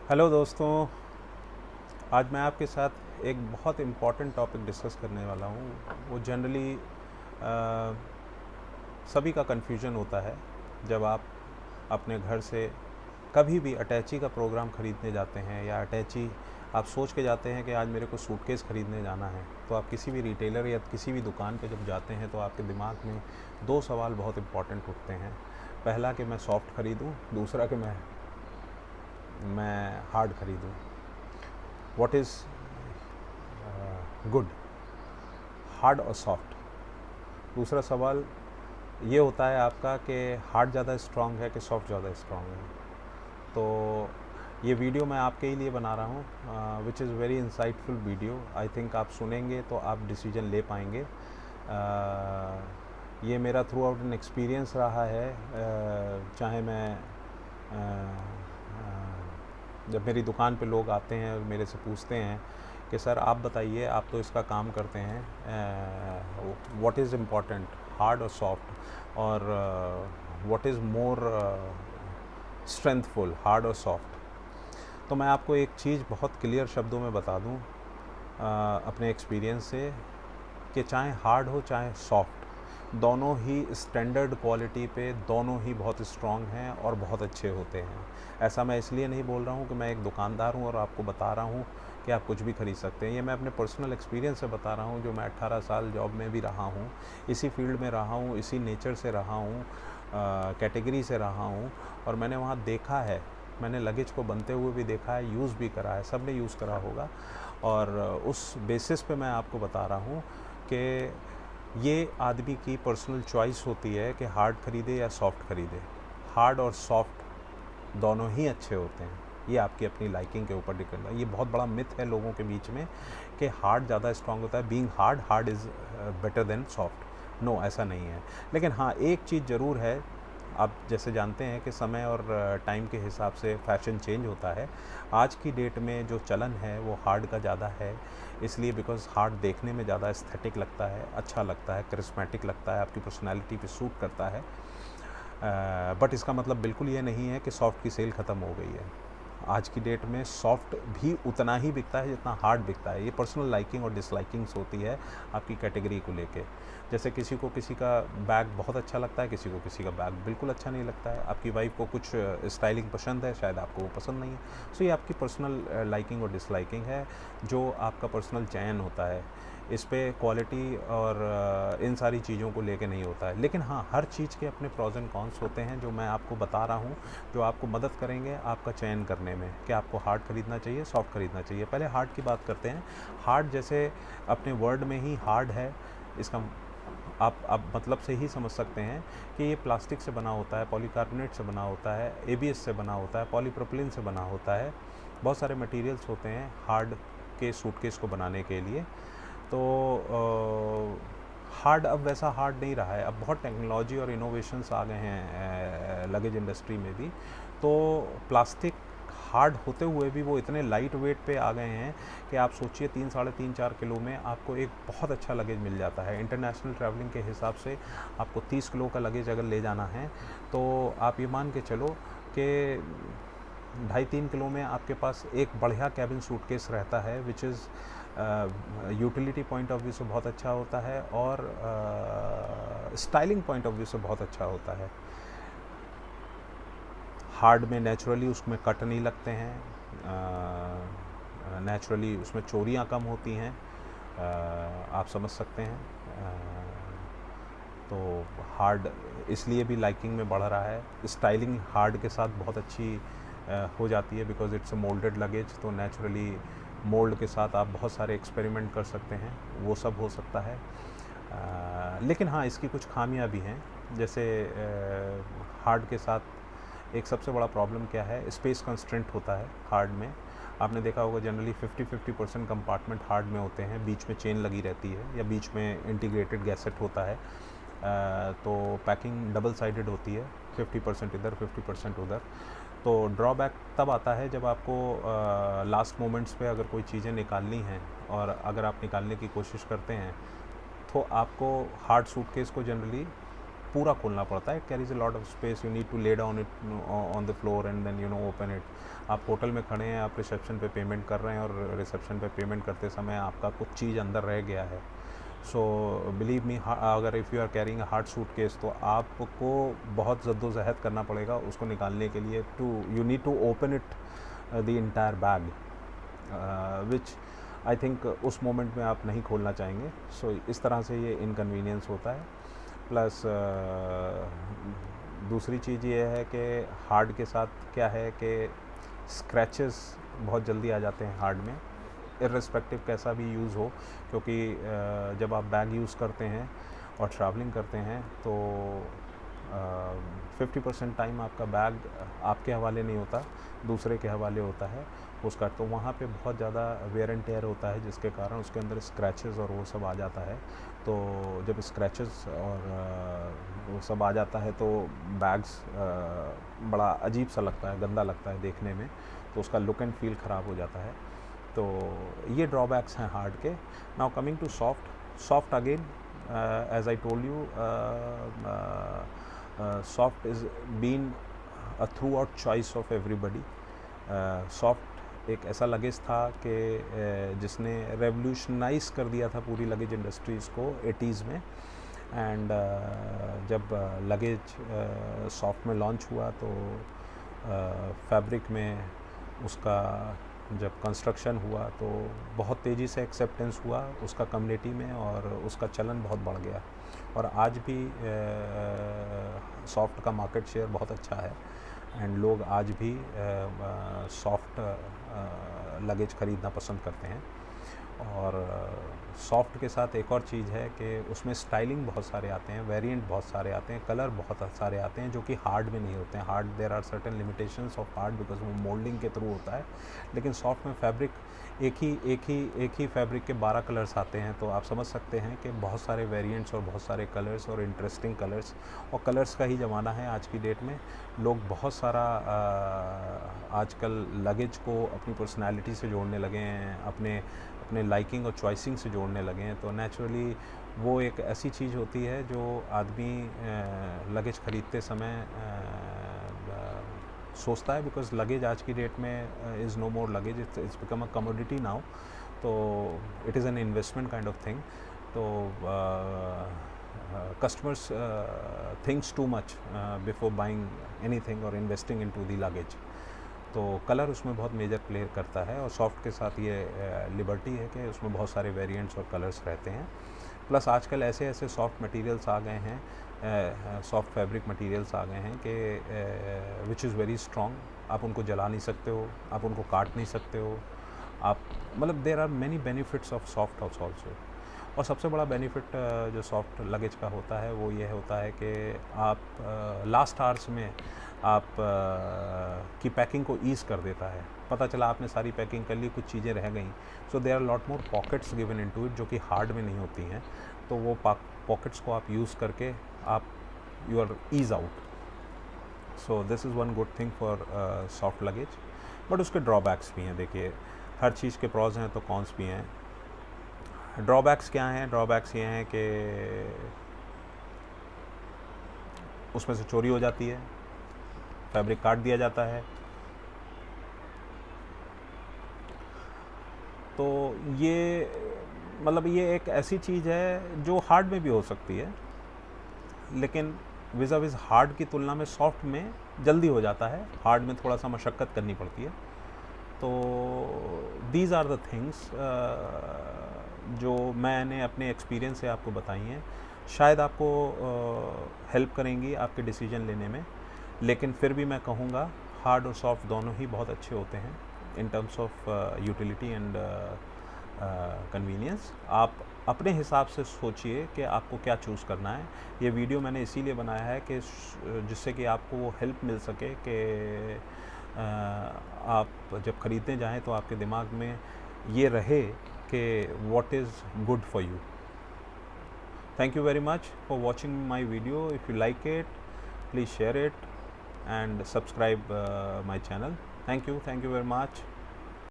Hello दोस्तों। आज मैं आपके साथ एक बहुत इम्पॉर्टेंट टॉपिक डिस्कस करने वाला हूँ। वो जनरली सभी का कन्फ्यूजन होता है जब आप अपने घर से कभी भी अटैची का प्रोग्राम ख़रीदने जाते हैं या अटैची आप सोच के जाते हैं कि आज मेरे को सूटकेस ख़रीदने जाना है। तो आप किसी भी रिटेलर या किसी भी दुकान पे जब जाते हैं तो आपके दिमाग में दो सवाल बहुत इम्पॉर्टेंट उठते हैं। पहला कि मैं सॉफ्ट ख़रीदूँ, दूसरा कि मैं हार्ड ख़रीदूँ। व्हाट इज़ गुड, हार्ड और सॉफ्ट? दूसरा सवाल ये होता है आपका कि हार्ड ज़्यादा स्ट्रॉन्ग है कि सॉफ्ट ज़्यादा स्ट्रॉन्ग है। तो ये वीडियो मैं आपके ही लिए बना रहा हूँ, which is very insightful video. I think आप सुनेंगे तो आप डिसीजन ले पाएंगे। ये मेरा थ्रू आउट एन एक्सपीरियंस रहा है। चाहे मैं जब मेरी दुकान पे लोग आते हैं और मेरे से पूछते हैं कि सर आप बताइए, आप तो इसका काम करते हैं, व्हाट इज़ इम्पोर्टेंट, हार्ड और सॉफ्ट, और what is more strengthful, hard और सॉफ्ट? तो मैं आपको एक चीज़ बहुत क्लियर शब्दों में बता दूं अपने एक्सपीरियंस से कि चाहे हार्ड हो चाहे सॉफ्ट, दोनों ही स्टैंडर्ड क्वालिटी पे दोनों ही बहुत स्ट्रॉन्ग हैं और बहुत अच्छे होते हैं। ऐसा मैं इसलिए नहीं बोल रहा हूँ कि मैं एक दुकानदार हूँ और आपको बता रहा हूँ कि आप कुछ भी ख़रीद सकते हैं। ये मैं अपने पर्सनल एक्सपीरियंस से बता रहा हूँ, जो मैं 18 साल जॉब में भी रहा हूँ, इसी फील्ड में रहा हूँ, इसी नेचर से रहा हूँ, कैटेगरी से रहा हूँ, और मैंने वहाँ देखा है। मैंने लगेज को बनते हुए भी देखा है, यूज़ भी करा है, सब ने यूज़ करा होगा। और उस बेसिस पे मैं आपको बता रहा हूँ कि ये आदमी की पर्सनल चॉइस होती है कि हार्ड ख़रीदे या सॉफ्ट ख़रीदे। हार्ड और सॉफ्ट दोनों ही अच्छे होते हैं, ये आपकी अपनी लाइकिंग के ऊपर डिपेंड है। ये बहुत बड़ा मिथ है लोगों के बीच में कि हार्ड ज़्यादा स्ट्रांग होता है, being hard is better than soft. No, ऐसा नहीं है। लेकिन हाँ, एक चीज़ ज़रूर है, आप जैसे जानते हैं कि समय और टाइम के हिसाब से फ़ैशन चेंज होता है। आज की डेट में जो चलन है वो हार्ड का ज़्यादा है, इसलिए बिकॉज़ हार्ड देखने में ज़्यादा एस्थेटिक लगता है, अच्छा लगता है, करिस्मेटिक लगता है, आपकी पर्सनैलिटी पे सूट करता है। बट इसका मतलब बिल्कुल ये नहीं है कि सॉफ्ट की सेल ख़त्म हो गई है। आज की डेट में सॉफ्ट भी उतना ही बिकता है जितना हार्ड बिकता है। ये पर्सनल लाइकिंग और डिसलाइकिंग्स होती है आपकी कैटेगरी को लेके। जैसे किसी को किसी का बैग बहुत अच्छा लगता है, किसी को किसी का बैग बिल्कुल अच्छा नहीं लगता है। आपकी वाइफ को कुछ स्टाइलिंग पसंद है, शायद आपको वो पसंद नहीं है। सो ये आपकी पर्सनल लाइकिंग और डिसलाइकिंग है, जो आपका पर्सनल चयन होता है। इस पे क्वालिटी और इन सारी चीज़ों को लेके नहीं होता है। लेकिन हाँ, हर चीज़ के अपने प्रोज एंड कॉन्स होते हैं, जो मैं आपको बता रहा हूँ, जो आपको मदद करेंगे आपका चयन करने में कि आपको हार्ड ख़रीदना चाहिए, सॉफ्ट ख़रीदना चाहिए। पहले हार्ड की बात करते हैं। हार्ड जैसे अपने वर्ड में ही हार्ड है, इसका आप मतलब से ही समझ सकते हैं कि ये प्लास्टिक से बना होता है, पॉलीकार्बोनेट से बना होता है, एबीएस से बना होता है, पॉलीप्रोपिलीन से बना होता है। बहुत सारे मटेरियल्स होते हैं हार्ड के सूटकेस को बनाने के लिए। तो हार्ड अब वैसा हार्ड नहीं रहा है। अब बहुत टेक्नोलॉजी और इनोवेशंस आ गए हैं लगेज इंडस्ट्री में भी। तो प्लास्टिक हार्ड होते हुए भी वो इतने लाइट वेट पे आ गए हैं कि आप सोचिए 3 साढ़े 3-4 किलो में आपको एक बहुत अच्छा लगेज मिल जाता है। इंटरनेशनल ट्रैवलिंग के हिसाब से आपको 30 किलो का लगेज अगर ले जाना है तो आप ये मान के चलो कि 2.5-3 किलो में आपके पास एक बढ़िया कैबिन सूटकेस रहता है, which is utility point of view से बहुत अच्छा होता है और स्टाइलिंग पॉइंट ऑफ व्यू से बहुत अच्छा होता है। हार्ड में नेचुरली उसमें कट नहीं लगते हैं, नेचुरली उसमें चोरियाँ कम होती हैं, आप समझ सकते हैं। तो हार्ड इसलिए भी लाइकिंग में बढ़ रहा है। स्टाइलिंग हार्ड के साथ बहुत अच्छी हो जाती है, because it's a moulded luggage. तो नेचुरली मोल्ड के साथ आप बहुत सारे एक्सपेरिमेंट कर सकते हैं, वो सब हो सकता है। लेकिन हाँ, इसकी कुछ खामियां भी हैं। जैसे हार्ड के साथ एक सबसे बड़ा प्रॉब्लम क्या है, स्पेस कंस्ट्रेंट होता है हार्ड में। आपने देखा होगा जनरली 50-50% कंपार्टमेंट हार्ड में होते हैं, बीच में चेन लगी रहती है या बीच में इंटीग्रेटेड गैसेट होता है। तो पैकिंग डबल साइडेड होती है, 50% इधर 50% उधर। तो ड्रॉबैक तब आता है जब आपको लास्ट मोमेंट्स पे अगर कोई चीज़ें निकालनी हैं और अगर आप निकालने की कोशिश करते हैं तो आपको हार्ड सूटकेस को जनरली पूरा खोलना पड़ता है. It carries a lot of space. You need to lay down it on the floor and then you know open it. आप होटल में खड़े हैं, आप रिसेप्शन पे पेमेंट कर रहे हैं और रिसेप्शन पे पेमेंट करते समय आपका कुछ चीज़ अंदर रह गया है. सो बिलीव मी, अगर if you are carrying a hard suitcase तो आपको बहुत जद्दोजहद करना पड़ेगा उसको निकालने के लिए. You need to open it the entire bag, which I think उस मोमेंट में आप नहीं खोलना चाहेंगे. सो इस तरह से ये इनकन्वीनियंस होता है. प्लस दूसरी चीज़ ये है कि हार्ड के साथ क्या है कि स्क्रैचेस बहुत जल्दी आ जाते हैं हार्ड में, इर्रेस्पेक्टिव कैसा भी यूज़ हो, क्योंकि जब आप बैग यूज़ करते हैं और ट्रैवलिंग करते हैं तो 50% टाइम आपका बैग आपके हवाले नहीं होता, दूसरे के हवाले होता है उसका. तो वहाँ पे बहुत ज़्यादा वेयर एंड टेयर होता है जिसके कारण उसके अंदर स्क्रैचेस और वो सब आ जाता है. तो जब स्क्रैचेस और वो सब आ जाता है तो बैग्स बड़ा अजीब सा लगता है, गंदा लगता है देखने में, तो उसका लुक एंड फील ख़राब हो जाता है. तो ये ड्रॉबैक्स हैं हार्ड के. Now coming to soft again, as I told you, soft is been a throughout choice of everybody. Soft एक ऐसा लगेज था कि जिसने रेवोल्यूशनाइज कर दिया था पूरी लगेज इंडस्ट्रीज़ को 80s में. एंड जब लगेज सॉफ्ट में लॉन्च हुआ तो फैब्रिक में उसका जब कंस्ट्रक्शन हुआ तो बहुत तेज़ी से एक्सेप्टेंस हुआ उसका कम्युनिटी में और उसका चलन बहुत बढ़ गया. और आज भी सॉफ्ट का मार्केट शेयर बहुत अच्छा है एंड लोग आज भी सॉफ्ट लगेज ख़रीदना पसंद करते हैं. और सॉफ्ट के साथ एक और चीज़ है कि उसमें स्टाइलिंग बहुत सारे आते हैं, वेरिएंट बहुत सारे आते हैं, कलर बहुत सारे आते हैं जो कि हार्ड में नहीं होते हैं. Hard there are certain limitations of hard because वो मोल्डिंग के थ्रू होता है. लेकिन सॉफ्ट में फैब्रिक एक ही फैब्रिक के 12 कलर्स आते हैं. तो आप समझ सकते हैं कि बहुत सारे वेरिएंट्स और बहुत सारे कलर्स और इंटरेस्टिंग कलर्स, और कलर्स का ही ज़माना है आज की डेट में. लोग बहुत सारा आजकल लगेज को अपनी पर्सनैलिटी से जोड़ने लगे हैं, अपने लाइकिंग और चॉइसिंग से जोड़ने लगे हैं. तो नेचुरली वो एक ऐसी चीज़ होती है जो आदमी लगेज ख़रीदते समय सोचता है, बिकॉज लगेज आज की डेट में is no more luggage, it's become a commodity now. तो it is an investment kind of thing. तो customers thinks too much before buying anything और इन्वेस्टिंग इनटू द लगेज. तो कलर उसमें बहुत major play करता है. और सॉफ्ट के साथ ये लिबर्टी है कि उसमें बहुत सारे वेरिएंट्स और कलर्स रहते हैं. प्लस आजकल ऐसे सॉफ्ट मटेरियल्स आ गए हैं, सॉफ्ट फैब्रिक मटेरियल्स आ गए हैं कि विच इज़ वेरी स्ट्रॉन्ग. आप उनको जला नहीं सकते हो, आप उनको काट नहीं सकते हो, आप मतलब there are many benefits of soft house also. और सबसे बड़ा बेनिफिट जो सॉफ्ट लगेज का होता है वो ये होता है कि आप लास्ट आवर्स में आप की पैकिंग को ईज़ कर देता है. पता चला आपने सारी पैकिंग कर ली, कुछ चीज़ें रह गई, so there are lot more pockets given into it जो कि हार्ड में नहीं होती हैं. तो वो पॉकेट्स को आप यूज़ करके आप you are is out. So this is one good thing for soft luggage. But उसके ड्रॉबैक्स भी हैं. देखिए, हर चीज़ के प्रॉज हैं तो कॉन्स भी हैं. ड्रॉबैक्स क्या हैं? ड्रॉबैक्स ये हैं कि उसमें से चोरी हो जाती है, फैब्रिक काट दिया जाता है. तो ये मतलब ये एक ऐसी चीज़ है जो हार्ड में भी हो सकती है, लेकिन विज़ हार्ड की तुलना में सॉफ्ट में जल्दी हो जाता है, हार्ड में थोड़ा सा मशक्क़त करनी पड़ती है. तो दीज आर द थिंग्स जो मैंने अपने एक्सपीरियंस से आपको बताई हैं. शायद आपको हेल्प करेंगी आपके डिसीजन लेने में. लेकिन फिर भी मैं कहूँगा हार्ड और सॉफ्ट दोनों ही बहुत अच्छे होते हैं in terms of utility and convenience. आप अपने हिसाब से सोचिए कि आपको क्या चूज़ करना है. ये वीडियो मैंने इसीलिए बनाया है कि जिससे कि आपको वो हेल्प मिल सके कि आप जब ख़रीदने जाएं तो आपके दिमाग में ये रहे कि what is good for you. Thank you very much for watching my video. If you like it, please share it and subscribe my channel. Thank you very much.